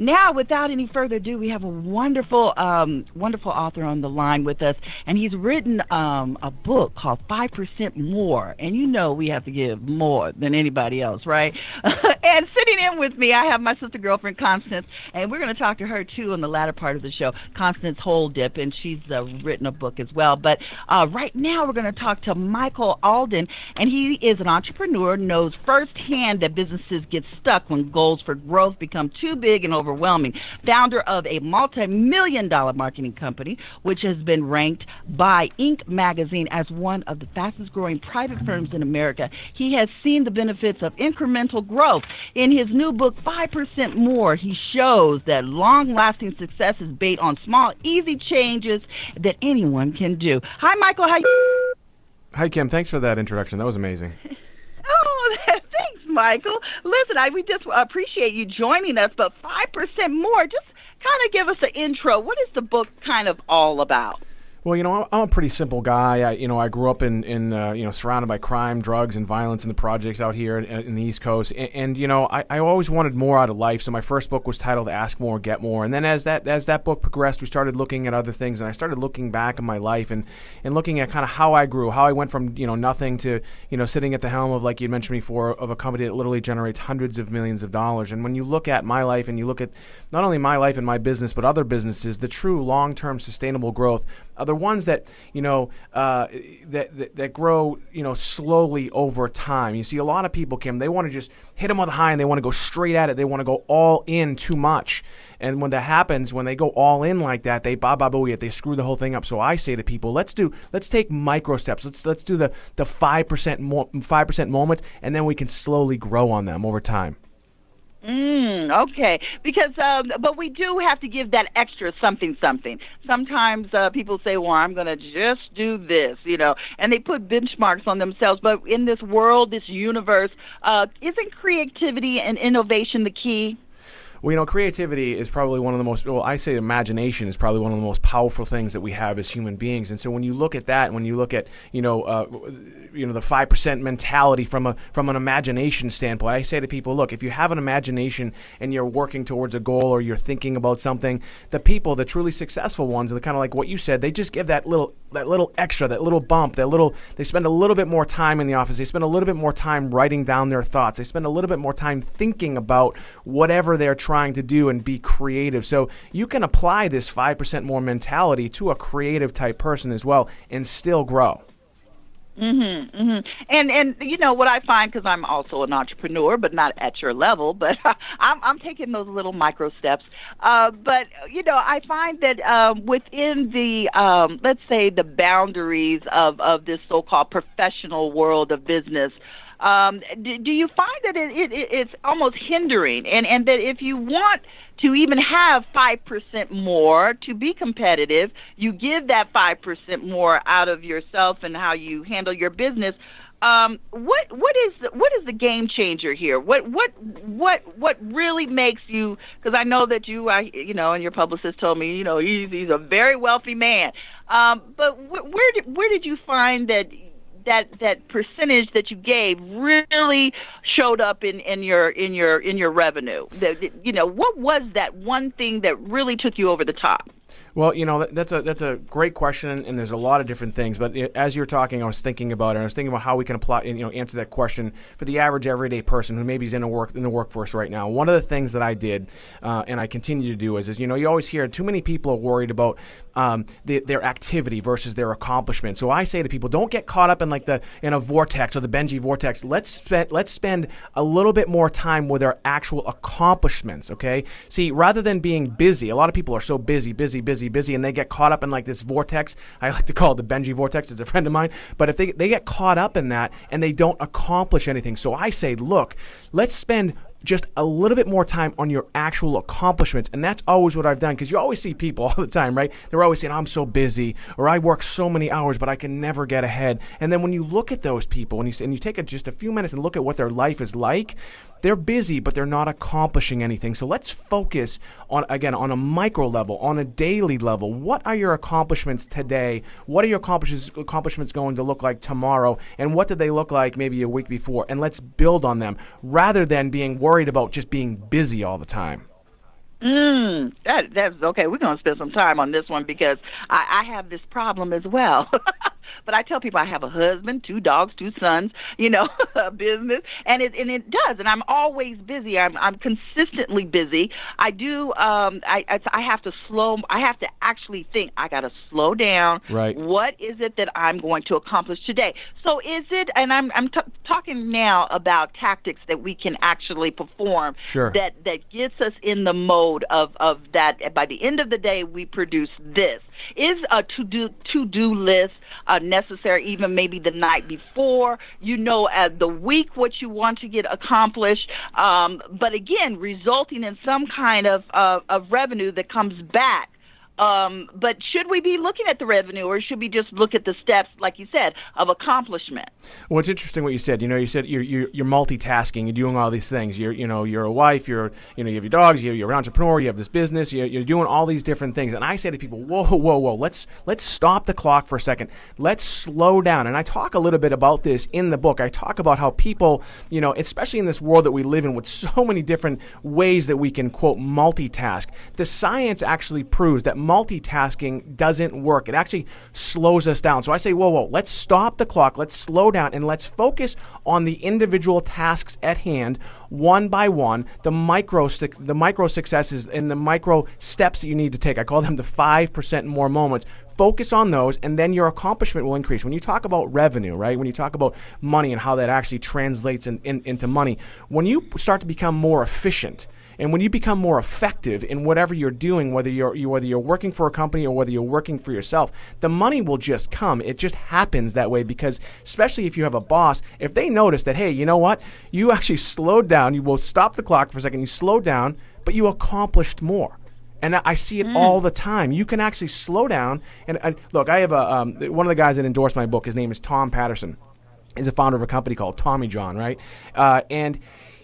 Now, without any further ado, we have a wonderful, wonderful author on the line with us, and he's written a book called 5% More, and you know we have to give more than anybody else, right? And sitting in with me, I have my sister girlfriend, Constance, and we're going to talk to her, too, in the latter part of the show, Constance Holdip, and she's written a book as well. But right now, we're going to talk to Michael Alden, and he is an entrepreneur, knows firsthand that businesses get stuck when goals for growth become too big and overwhelming. Founder of a multi-million-dollar marketing company, which has been ranked by Inc. magazine as one of the fastest-growing private firms in America. He has seen the benefits of incremental growth. In his new book, 5% More, he shows that long-lasting success is based on small, easy changes that anyone can do. Hi, Michael. How you? Hi, Kim. Thanks for that introduction. That was amazing. Oh, thanks, Michael. Listen, we just appreciate you joining us, but 5% More, just kind of give us an intro. What is the book kind of all about? Well, I'm a pretty simple guy. I grew up in surrounded by crime, drugs, and violence in the projects out here in the East Coast. And I always wanted more out of life. So my first book was titled Ask More, Get More. And then as that book progressed, we started looking at other things. And I started looking back in my life and looking at kind of how I grew, how I went from, nothing to, sitting at the helm of, like you mentioned before, of a company that literally generates hundreds of millions of dollars. And when you look at my life and you look at not only my life and my business, but other businesses, the true long-term sustainable growth are the ones that that grow slowly over time. You see a lot of people, Kim, they want to just hit them with a high and they want to go straight at it. They want to go all in too much. And when that happens, when they go all in like that, they they screw the whole thing up. So I say to people, let's take micro steps. Let's do the 5% moments, and then we can slowly grow on them over time. Okay, because but we do have to give that extra something. Sometimes people say, well, I'm going to just do this, and they put benchmarks on themselves. But in this world, this universe, isn't creativity and innovation the key? Well, creativity is probably one of the most, I say imagination is probably one of the most powerful things that we have as human beings. And so when you look at that, when you look at, the 5% mentality from an imagination standpoint, I say to people, look, if you have an imagination and you're working towards a goal or you're thinking about something, the truly successful ones, and kind of like what you said, they just give that little extra, that little bump, they spend a little bit more time in the office. They spend a little bit more time writing down their thoughts. They spend a little bit more time thinking about whatever they're trying to do and be creative. So you can apply this 5% more mentality to a creative type person as well and still grow. And what I find, because I'm also an entrepreneur, but not at your level, but I'm taking those little micro steps. But I find that within the let's say the boundaries of this so-called professional world of business, do you find that it's almost hindering, and that if you want to even have 5% more to be competitive, you give that 5% more out of yourself and how you handle your business. What is the game changer here? What really makes you? Because I know that and your publicist told me, he's a very wealthy man. But where did you find that percentage that you gave really showed up in your revenue? What was that one thing that really took you over the top? Well, that's a great question, and there's a lot of different things. But as you're talking, I was thinking about it. And I was thinking about how we can apply, answer that question for the average everyday person who maybe is in the workforce right now. One of the things that I did, and I continue to do, is you always hear too many people are worried about their activity versus their accomplishment. So I say to people, don't get caught up in a vortex or the Benji vortex. Let's spend a little bit more time with our actual accomplishments. Okay. See, rather than being busy, a lot of people are so busy, and they get caught up in this vortex. I like to call it the Benji vortex. It's a friend of mine. But if they get caught up in that and they don't accomplish anything. So I say, look, let's spend just a little bit more time on your actual accomplishments. And that's always what I've done, because you always see people all the time, right? They're always saying, I'm so busy, or I work so many hours, but I can never get ahead. And then when you look at those people and you take just a few minutes and look at what their life is like, they're busy, but they're not accomplishing anything. So let's focus on a micro level, on a daily level. What are your accomplishments today? What are your accomplishments going to look like tomorrow? And what did they look like maybe a week before? And let's build on them rather than being worried about just being busy all the time. That's okay. We're going to spend some time on this one because I have this problem as well. But I tell people I have a husband, 2 dogs, 2 sons, a business, and it does. And I'm always busy. I'm consistently busy. I do. I have to slow. I have to actually think. I got to slow down. Right. What is it that I'm going to accomplish today? So is it? And I'm talking now about tactics that we can actually perform. Sure. That gets us in the mode of that. By the end of the day, we produce this. Is a to-do list necessary, even maybe the night before, the week what you want to get accomplished, but again, resulting in some kind of revenue that comes back. But should we be looking at the revenue, or should we just look at the steps, like you said, of accomplishment? Well, it's interesting what you said. You said you're multitasking. You're doing all these things. You're a wife. You have your dogs. You're an entrepreneur. You have this business. You're doing all these different things. And I say to people, whoa. Let's stop the clock for a second. Let's slow down. And I talk a little bit about this in the book. I talk about how people, especially in this world that we live in, with so many different ways that we can quote multitask. The science actually proves that multitasking doesn't work. It actually slows us down. So I say, whoa, let's stop the clock, let's slow down, and let's focus on the individual tasks at hand, one by one, the micro successes and the micro steps that you need to take. I call them the 5% more moments. Focus on those, and then your accomplishment will increase. When you talk about revenue, right? When you talk about money and how that actually translates into money, when you start to become more efficient, and when you become more effective in whatever you're doing, whether you're working for a company or whether you're working for yourself, the money will just come. It just happens that way because, especially if you have a boss, if they notice that, hey, you know what? You actually slowed down. You will stop the clock for a second. You slowed down, but you accomplished more. And I see it all the time. You can actually slow down. And look, I have one of the guys that endorsed my book. His name is Tom Patterson. He's a founder of a company called Tommy John, right? And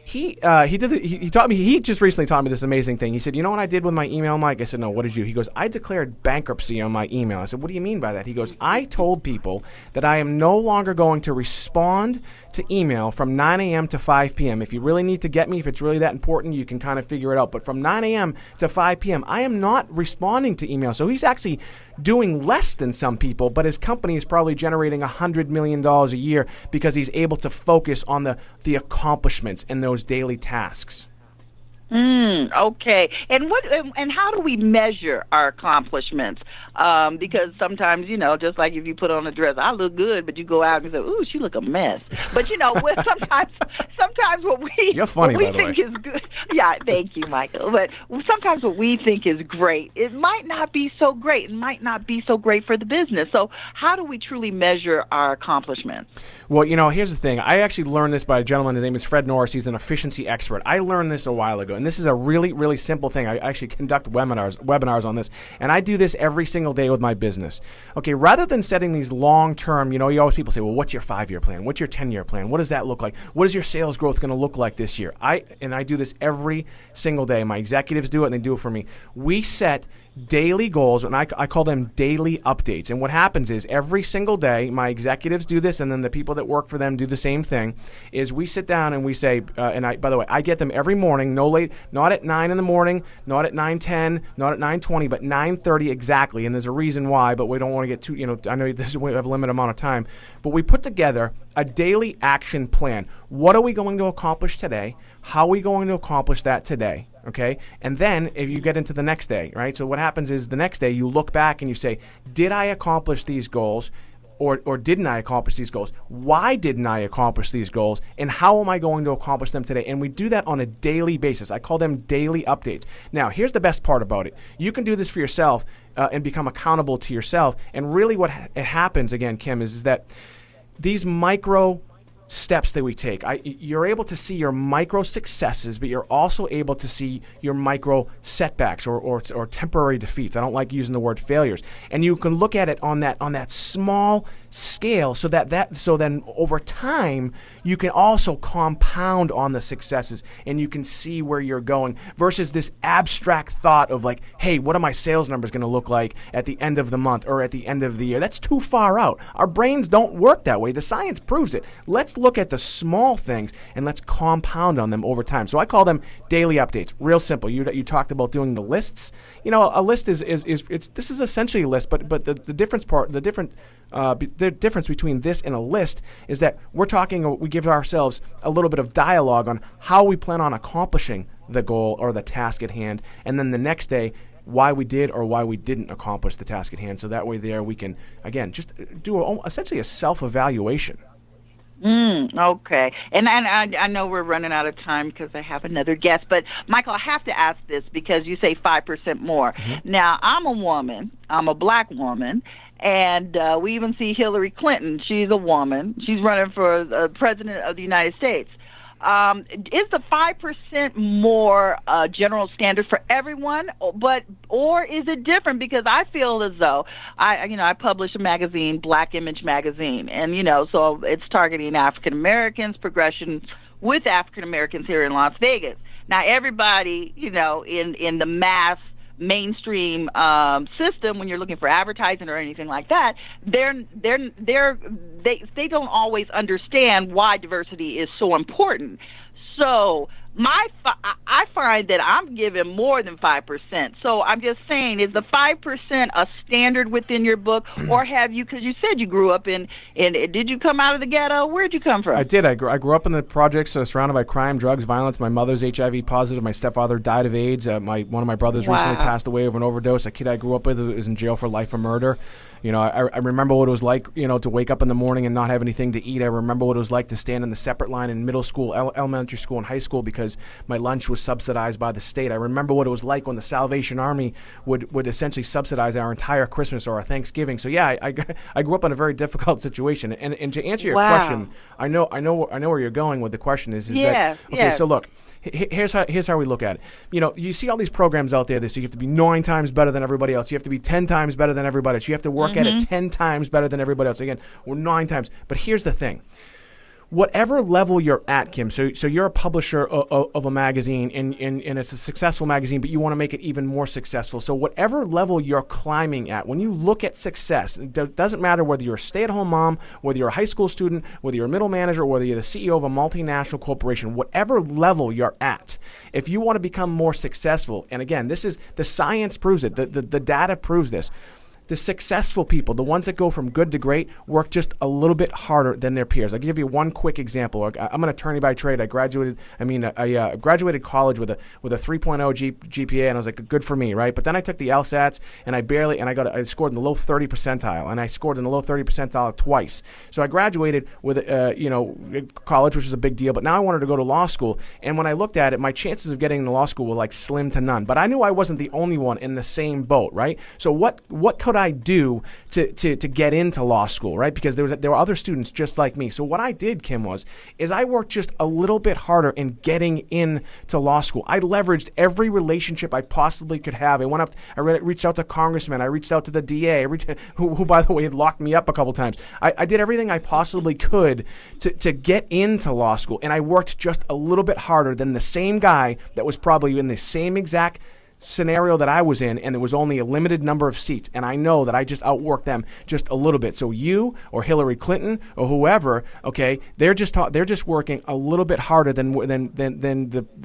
he taught me. He just recently taught me this amazing thing. He said, "You know what I did with my email, Mike?" I said, "No, what did you?" He goes, "I declared bankruptcy on my email." I said, "What do you mean by that?" He goes, "I told people that I am no longer going to respond to email from 9 a.m. to 5 p.m. If you really need to get me, if it's really that important, you can kind of figure it out. But from 9 a.m. to 5 p.m., I am not responding to email." So he's actually doing less than some people, but his company is probably generating $100 million a year because he's able to focus on the accomplishments and those daily tasks. Okay. And how do we measure our accomplishments? Because sometimes, just like if you put on a dress, I look good, but you go out and say, "Ooh, she look a mess." But sometimes what we You're funny, what we think is good. Yeah, thank you, Michael. But sometimes what we think is great, it might not be so great. It might not be so great for the business. So how do we truly measure our accomplishments? Well, here's the thing. I actually learned this by a gentleman. His name is Fred Norris. He's an efficiency expert. I learned this a while ago. And this is a really, really simple thing. I actually conduct webinars on this, and I do this every single day with my business. Okay, rather than setting these long-term, people say, well, what's your 5-year plan? What's your 10-year plan? What does that look like? What is your sales growth going to look like this year? I do this every single day. My executives do it, and they do it for me. We set daily goals, and I call them daily updates. And what happens is every single day, my executives do this, and then the people that work for them do the same thing, is we sit down and we say, by the way, I get them every morning, no late, not at 9 in the morning, not at 9:10, not at 9:20, but 9:30 exactly. And there's a reason why, but we don't want to get too, I know we have a limited amount of time, but we put together a daily action plan. What are we going to accomplish today? How are we going to accomplish that today? Okay, and then if you get into the next day, right? So what happens is the next day you look back and you say, did I accomplish these goals? Or didn't I accomplish these goals? Why didn't I accomplish these goals? And how am I going to accomplish them today? And we do that on a daily basis. I call them daily updates. Now, here's the best part about it. You can do this for yourself and become accountable to yourself. And really what happens, again, Kim, is that these micro steps that we take, you're able to see your micro successes, but you're also able to see your micro setbacks or temporary defeats. I don't like using the word failures. And you can look at it on that small scale, so then over time you can also compound on the successes and you can see where you're going, versus this abstract thought of like, hey, what are my sales numbers going to look like at the end of the month or at the end of the year? That's too far out. Our brains don't work that way. The science proves it. Let's let's look at the small things and let's compound on them over time. So I call them daily updates. Real simple. You talked about doing the lists. A list this is essentially a list, but the difference between this and a list is that we give ourselves a little bit of dialogue on how we plan on accomplishing the goal or the task at hand, and then the next day why we did or why we didn't accomplish the task at hand. So that way there we can, again, just do essentially a self-evaluation. Okay. And I know we're running out of time because I have another guest. But, Michael, I have to ask this because you say 5% more. Mm-hmm. Now, I'm a woman. I'm a black woman. And we even see Hillary Clinton. She's a woman. She's running for president of the United States. Is the 5% more general standard for everyone, or is it different? Because I feel as though I publish a magazine, Black Image Magazine, and so it's targeting African Americans, progression with African Americans here in Las Vegas. Now everybody, in the mass mainstream system, when you're looking for advertising or anything like that, they don't always understand why diversity is so important. So I find that I'm giving more than 5%. So I'm just saying, is the 5% a standard within your book, or have you? Because you said you grew up in. Did you come out of the ghetto? Where'd you come from? I did. I grew up in the projects, surrounded by crime, drugs, violence. My mother's HIV positive. My stepfather died of AIDS. One of my brothers recently passed away of an overdose. A kid I grew up with was in jail for life for murder. I remember what it was like, to wake up in the morning and not have anything to eat. I remember what it was like to stand in the separate line in middle school, elementary school, and high school because my lunch was subsidized by the state. I remember what it was like when the Salvation Army would essentially subsidize our entire Christmas or our Thanksgiving. So yeah, I grew up in a very difficult situation. And to answer your question, I know where you're going with the question is that okay? Yeah. So look, here's how we look at it. You see all these programs out there that say you have to be 9 times better than everybody else. You have to be 10 times better than everybody else. You have to work at it 10 times better than everybody else. Again, we're 9 times. But here's the thing. Whatever level you're at, Kim, so you're a publisher of a magazine, and it's a successful magazine, but you want to make it even more successful. So whatever level you're climbing at, when you look at success, it doesn't matter whether you're a stay-at-home mom, whether you're a high school student, whether you're a middle manager, whether you're the CEO of a multinational corporation, whatever level you're at, if you want to become more successful, and again, this is the science proves it, the data proves this. The successful people, the ones that go from good to great, work just a little bit harder than their peers. I'll give you one quick example. I'm an attorney by trade. I graduated college with a 3.0 GPA, and I was like, good for me, right? But then I took the LSATs, and I scored in the low 30 percentile, and I scored in the low 30 percentile twice. So I graduated with college, which was a big deal. But now I wanted to go to law school, and when I looked at it, my chances of getting into law school were like slim to none. But I knew I wasn't the only one in the same boat, right? So what could I do to get into law school, right? Because there were other students just like me. So what I did, Kim, is I worked just a little bit harder in getting into law school. I leveraged every relationship I possibly could have. I reached out to congressmen. I reached out to the DA, who by the way, had locked me up a couple times. I did everything I possibly could to get into law school, and I worked just a little bit harder than the same guy that was probably in the same exact scenario that I was in, and there was only a limited number of seats, and I know that I just outworked them just a little bit. So you or Hillary Clinton or whoever, okay, they're just working a little bit harder than the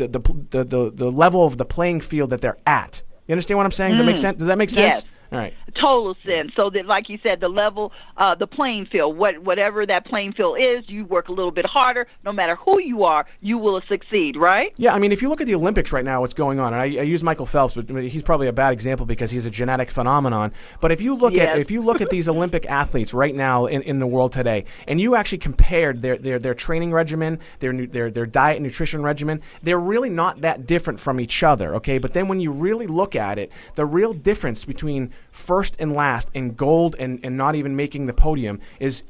level of the playing field that they're at. You understand what I'm saying? Does that make sense? Does that make sense? Yes. All right. Total sense. So that, like you said, the level, the playing field, whatever that playing field is, you work a little bit harder. No matter who you are, you will succeed, right? Yeah, I mean, if you look at the Olympics right now, what's going on, and I use Michael Phelps, but he's probably a bad example because he's a genetic phenomenon. But if you look at these Olympic athletes right now in the world today, and you actually compared their training regimen, their diet and nutrition regimen, they're really not that different from each other. Okay, but then when you really look at it, the real difference between first and last and gold and not even making the podium is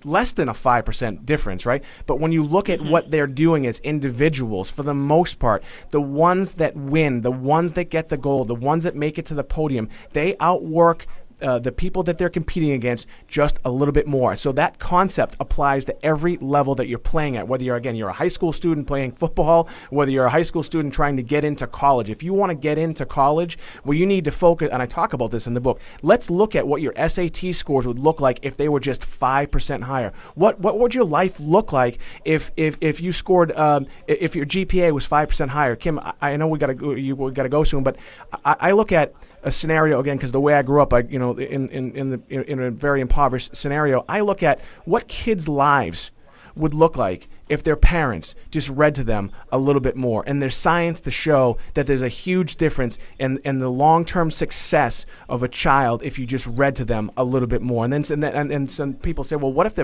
less than a 5% difference, right? But when you look at what they're doing as individuals, for the most part, the ones that win, the ones that get the gold, the ones that make it to the podium, they outwork the people that they're competing against just a little bit more. So that concept applies to every level that you're playing at, whether you're a high school student playing football, whether you're a high school student trying to get into college. If you want to get into college, well, you need to focus, and I talk about this in the book, let's look at what your SAT scores would look like if they were just 5% higher. What would your life look like if you scored, if your GPA was 5% higher? Kim, I know we got to go soon, but I look at a scenario again, because the way I grew up, in a very impoverished scenario, I look at what kids' lives would look like if their parents just read to them a little bit more. And there's science to show that there's a huge difference in the long-term success of a child if you just read to them a little bit more. And some people say, well, what if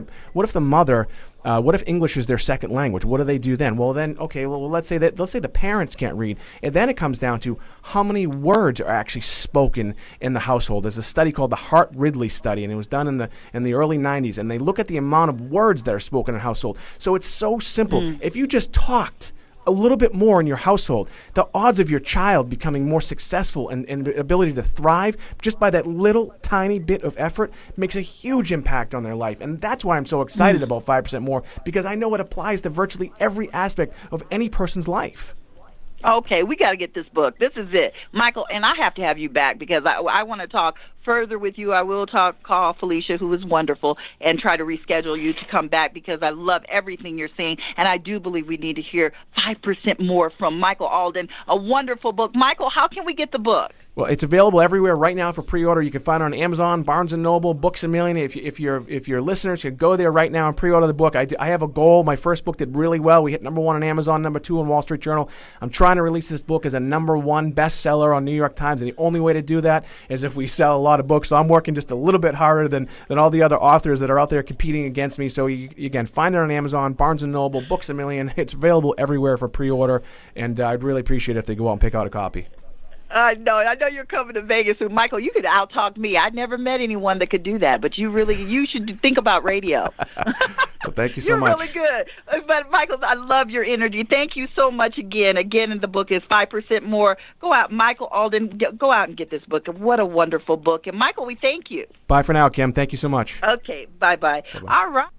the mother, what if English is their second language? What do they do then? Well, then, okay, well, let's say the parents can't read. And then it comes down to how many words are actually spoken in the household. There's a study called the Hart-Ridley study, and it was done in the early 90s. And they look at the amount of words that are spoken in a household. So it's so simple. If you just talked a little bit more in your household, the odds of your child becoming more successful and ability to thrive just by that little tiny bit of effort makes a huge impact on their life. And that's why I'm so excited about 5% more, because I know it applies to virtually every aspect of any person's life. Okay, we got to get this book. This is it. Michael, and I have to have you back because I want to talk further with you. I will call Felicia, who is wonderful, and try to reschedule you to come back because I love everything you're saying, and I do believe we need to hear 5% more from Michael Alden, a wonderful book. Michael, how can we get the book? Well, it's available everywhere right now for pre-order. You can find it on Amazon, Barnes & Noble, Books A Million. If your listeners could go there right now and pre-order the book. I have a goal. My first book did really well. We hit number 1 on Amazon, number 2 on Wall Street Journal. I'm trying to release this book as a number 1 bestseller on New York Times, and the only way to do that is if we sell a lot of books. So I'm working just a little bit harder than all the other authors that are out there competing against me. So you can find it on Amazon, Barnes & Noble, Books A Million. It's available everywhere for pre-order, and I'd really appreciate it if they go out and pick out a copy. I know you're coming to Vegas. So Michael, you could out-talk me. I never met anyone that could do that, but you should think about radio. Well, thank you so much. You're really good. But Michael, I love your energy. Thank you so much again. Again, in the book is 5% more. Go out, Michael Alden, go out and get this book. What a wonderful book. And Michael, we thank you. Bye for now, Kim. Thank you so much. Okay, bye-bye. All right.